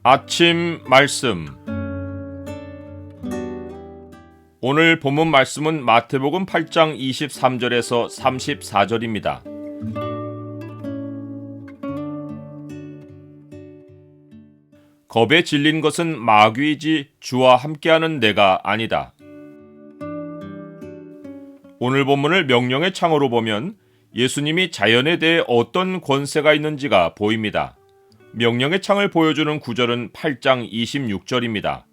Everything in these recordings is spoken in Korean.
아침 말씀. 오늘 본문 말씀은 마태복음 8장 23절에서 34절입니다. 겁에 질린 것은 마귀이지 주와 함께하는 내가 아니다. 오늘 본문을 명령의 창으로 보면 예수님이 자연에 대해 어떤 권세가 있는지가 보입니다. 명령의 창을 보여주는 구절은 8장 26절입니다.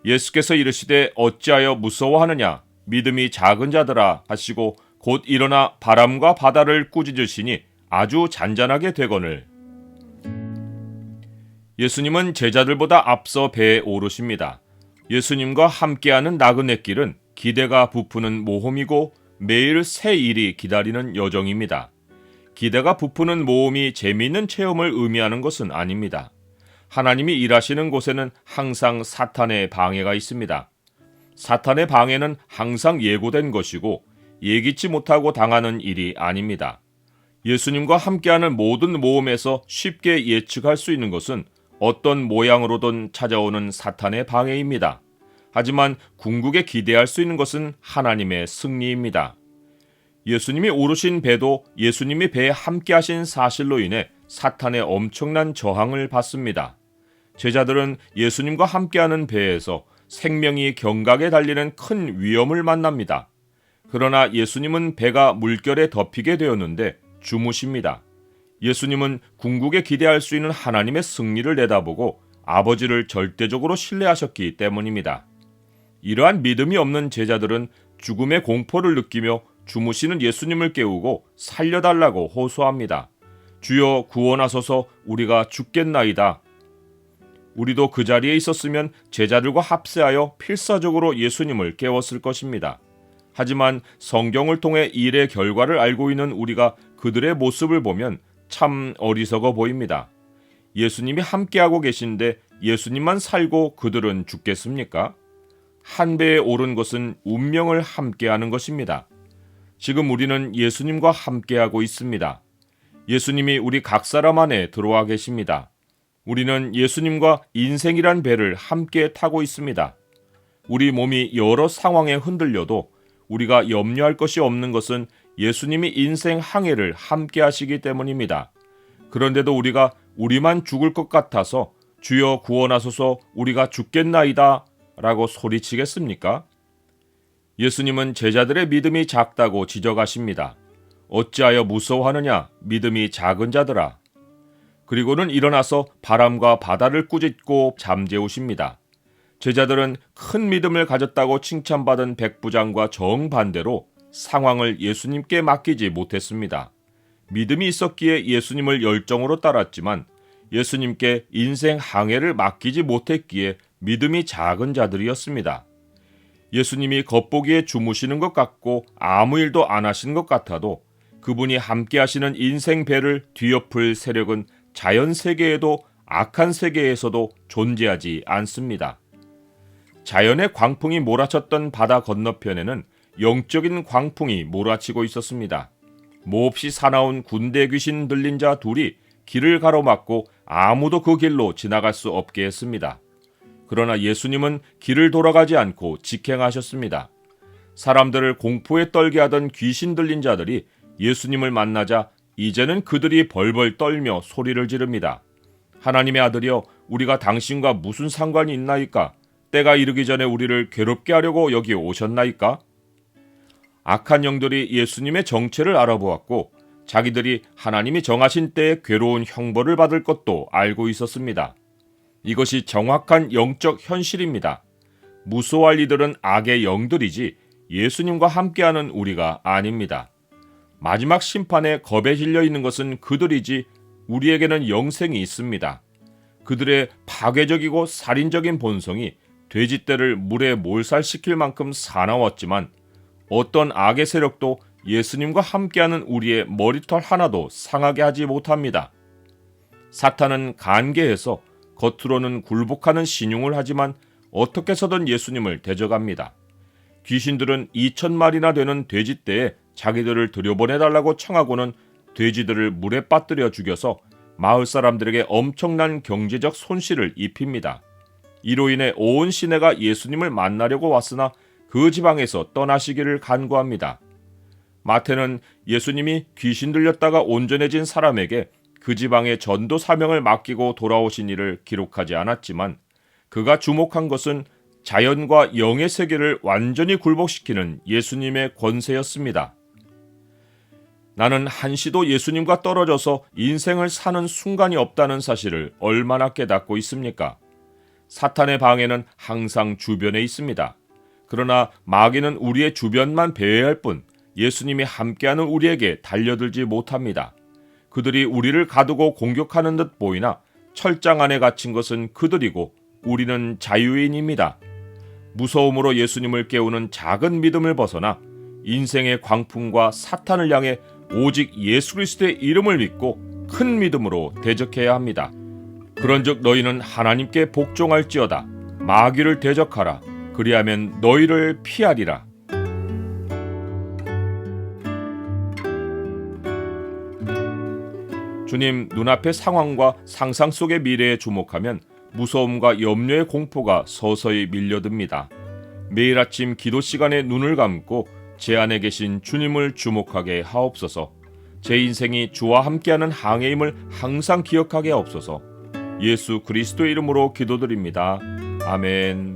예수께서 이르시되 어찌하여 무서워하느냐 믿음이 작은 자들아 하시고 곧 일어나 바람과 바다를 꾸짖으시니 아주 잔잔하게 되거늘. 예수님은 제자들보다 앞서 배에 오르십니다. 예수님과 함께하는 나그네길은 기대가 부푸는 모험이고 매일 새 일이 기다리는 여정입니다. 기대가 부푸는 모험이 재미있는 체험을 의미하는 것은 아닙니다. 하나님이 일하시는 곳에는 항상 사탄의 방해가 있습니다. 사탄의 방해는 항상 예고된 것이고 예기치 못하고 당하는 일이 아닙니다. 예수님과 함께하는 모든 모험에서 쉽게 예측할 수 있는 것은 어떤 모양으로든 찾아오는 사탄의 방해입니다. 하지만 궁극에 기대할 수 있는 것은 하나님의 승리입니다. 예수님이 오르신 배도 예수님이 배에 함께 하신 사실로 인해 사탄의 엄청난 저항을 받습니다. 제자들은 예수님과 함께하는 배에서 생명이 경각에 달리는 큰 위험을 만납니다. 그러나 예수님은 배가 물결에 덮이게 되었는데 주무십니다. 예수님은 궁극에 기대할 수 있는 하나님의 승리를 내다보고 아버지를 절대적으로 신뢰하셨기 때문입니다. 이러한 믿음이 없는 제자들은 죽음의 공포를 느끼며 주무시는 예수님을 깨우고 살려달라고 호소합니다. 주여 구원하소서 우리가 죽겠나이다. 우리도 그 자리에 있었으면 제자들과 합세하여 필사적으로 예수님을 깨웠을 것입니다. 하지만 성경을 통해 일의 결과를 알고 있는 우리가 그들의 모습을 보면 참 어리석어 보입니다. 예수님이 함께하고 계신데 예수님만 살고 그들은 죽겠습니까? 한 배에 오른 것은 운명을 함께하는 것입니다. 지금 우리는 예수님과 함께하고 있습니다. 예수님이 우리 각 사람 안에 들어와 계십니다. 우리는 예수님과 인생이란 배를 함께 타고 있습니다. 우리 몸이 여러 상황에 흔들려도 우리가 염려할 것이 없는 것은 예수님이 인생 항해를 함께 하시기 때문입니다. 그런데도 우리가 우리만 죽을 것 같아서 주여 구원하소서 우리가 죽겠나이다 라고 소리치겠습니까? 예수님은 제자들의 믿음이 작다고 지적하십니다. 어찌하여 무서워하느냐 믿음이 작은 자들아. 그리고는 일어나서 바람과 바다를 꾸짖고 잠재우십니다. 제자들은 큰 믿음을 가졌다고 칭찬받은 백부장과 정반대로 상황을 예수님께 맡기지 못했습니다. 믿음이 있었기에 예수님을 열정으로 따랐지만 예수님께 인생 항해를 맡기지 못했기에 믿음이 작은 자들이었습니다. 예수님이 겉보기에 주무시는 것 같고 아무 일도 안 하시는 것 같아도 그분이 함께 하시는 인생 배를 뒤엎을 세력은 자연 세계에도 악한 세계에서도 존재하지 않습니다. 자연의 광풍이 몰아쳤던 바다 건너편에는 영적인 광풍이 몰아치고 있었습니다. 몹시 사나운 군대 귀신 들린 자 둘이 길을 가로막고 아무도 그 길로 지나갈 수 없게 했습니다. 그러나 예수님은 길을 돌아가지 않고 직행하셨습니다. 사람들을 공포에 떨게 하던 귀신 들린 자들이 예수님을 만나자 이제는 그들이 벌벌 떨며 소리를 지릅니다. 하나님의 아들이여 우리가 당신과 무슨 상관이 있나이까? 때가 이르기 전에 우리를 괴롭게 하려고 여기 오셨나이까? 악한 영들이 예수님의 정체를 알아보았고 자기들이 하나님이 정하신 때에 괴로운 형벌을 받을 것도 알고 있었습니다. 이것이 정확한 영적 현실입니다. 무서워할 이들은 악의 영들이지 예수님과 함께하는 우리가 아닙니다. 마지막 심판에 겁에 질려 있는 것은 그들이지 우리에게는 영생이 있습니다. 그들의 파괴적이고 살인적인 본성이 돼지떼를 물에 몰살시킬 만큼 사나웠지만 어떤 악의 세력도 예수님과 함께하는 우리의 머리털 하나도 상하게 하지 못합니다. 사탄은 간계해서 겉으로는 굴복하는 신용을 하지만 어떻게 해서든 예수님을 대적합니다. 귀신들은 2,000마리나 되는 돼지떼에 자기들을 들여보내달라고 청하고는 돼지들을 물에 빠뜨려 죽여서 마을 사람들에게 엄청난 경제적 손실을 입힙니다. 이로 인해 온 시내가 예수님을 만나려고 왔으나 그 지방에서 떠나시기를 간구합니다. 마태는 예수님이 귀신 들렸다가 온전해진 사람에게 그 지방의 전도 사명을 맡기고 돌아오신 일을 기록하지 않았지만, 그가 주목한 것은 자연과 영의 세계를 완전히 굴복시키는 예수님의 권세였습니다. 나는 한시도 예수님과 떨어져서 인생을 사는 순간이 없다는 사실을 얼마나 깨닫고 있습니까? 사탄의 방해는 항상 주변에 있습니다. 그러나 마귀는 우리의 주변만 배회할 뿐 예수님이 함께하는 우리에게 달려들지 못합니다. 그들이 우리를 가두고 공격하는 듯 보이나 철장 안에 갇힌 것은 그들이고 우리는 자유인입니다. 무서움으로 예수님을 깨우는 작은 믿음을 벗어나 인생의 광풍과 사탄을 향해 오직 예수 그리스도의 이름을 믿고 큰 믿음으로 대적해야 합니다. 그런즉 너희는 하나님께 복종할지어다. 마귀를 대적하라. 그리하면 너희를 피하리라. 주님 눈앞의 상황과 상상 속의 미래에 주목하면 무서움과 염려의 공포가 서서히 밀려듭니다. 매일 아침 기도 시간에 눈을 감고 제 안에 계신 주님을 주목하게 하옵소서. 제 인생이 주와 함께하는 항해임을 항상 기억하게 하옵소서. 예수 그리스도의 이름으로 기도드립니다. 아멘.